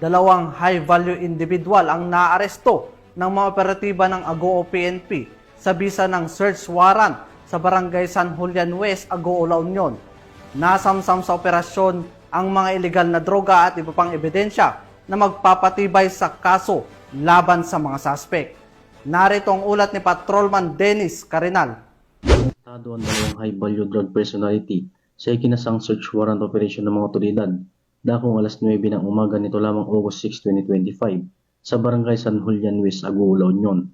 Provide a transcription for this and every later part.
Dalawang high-value individual ang naaresto ng mga operatiba ng Agoo PNP sa bisa ng search warrant sa Barangay San Julian West, Agoo, La Union. Nasamsam sa operasyon ang mga ilegal na droga at iba pang ebidensya na magpapatibay sa kaso laban sa mga suspect. Narito ang ulat ni Patrolman Dennis Carinal. Arestado ang dalawang high-value drug personality sa ikinasang search warrant operation ng mga otoridad dakong alas 9 ng umaga nito lamang August 6, 2025 sa Barangay San Julian West, Agoo, La Union.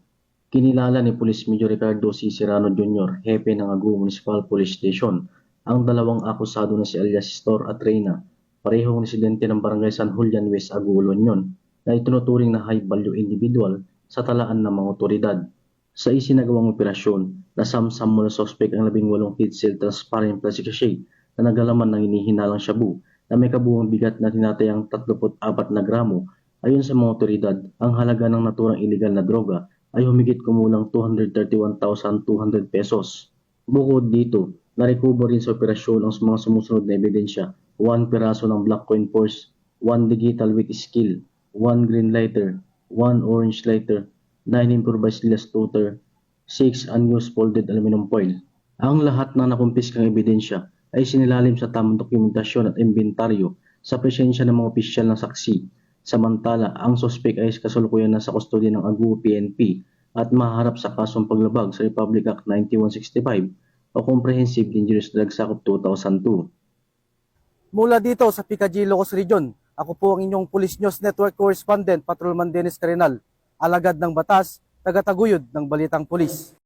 Kinilala ni Police Major Ricardo C. Serrano Jr., hepe ng Agoo Municipal Police Station, ang dalawang akusado na si alias Store at Reyna, parehong residente ng Barangay San Julian West, Agoo, La Union, na itinuturing na high-value individual sa talaan ng mga otoridad. Sa isinagawang operasyon, nasamsam mula suspect ang 18 heat seal transparent plastic sachet na naglalaman ng inihinalang shabu na may kabuuang bigat na tinatayang 34 na gramo. Ayon sa mga otoridad, ang halaga ng naturang iligal na droga ay humigit kumulang 231,200 pesos. Bukod dito, narecover rin sa operasyon ang mga sumusunod na ebidensya: 1 piraso ng black coin purse, 1 digital weight scale, 1 green lighter, 1 orange lighter, 9 improvised glass toter, 6 unused folded aluminum foil. Ang lahat ng nakumpiskang ebidensya ay sinilalim sa tamang dokumentasyon at inventaryo sa presensya ng mga opisyal ng saksi. Samantala, ang suspect ay kasalukuyan na sa kustodiya ng Agoo PNP at maharap sa kasong paglabag sa Republic Act 9165 o Comprehensive Dangerous Drugs Act of 2002. Mula dito sa Picadillo, Ilocos Region, ako po ang inyong Police News Network Correspondent, Patrolman Dennis Carinal, alagad ng batas, tagataguyod ng Balitang Pulis.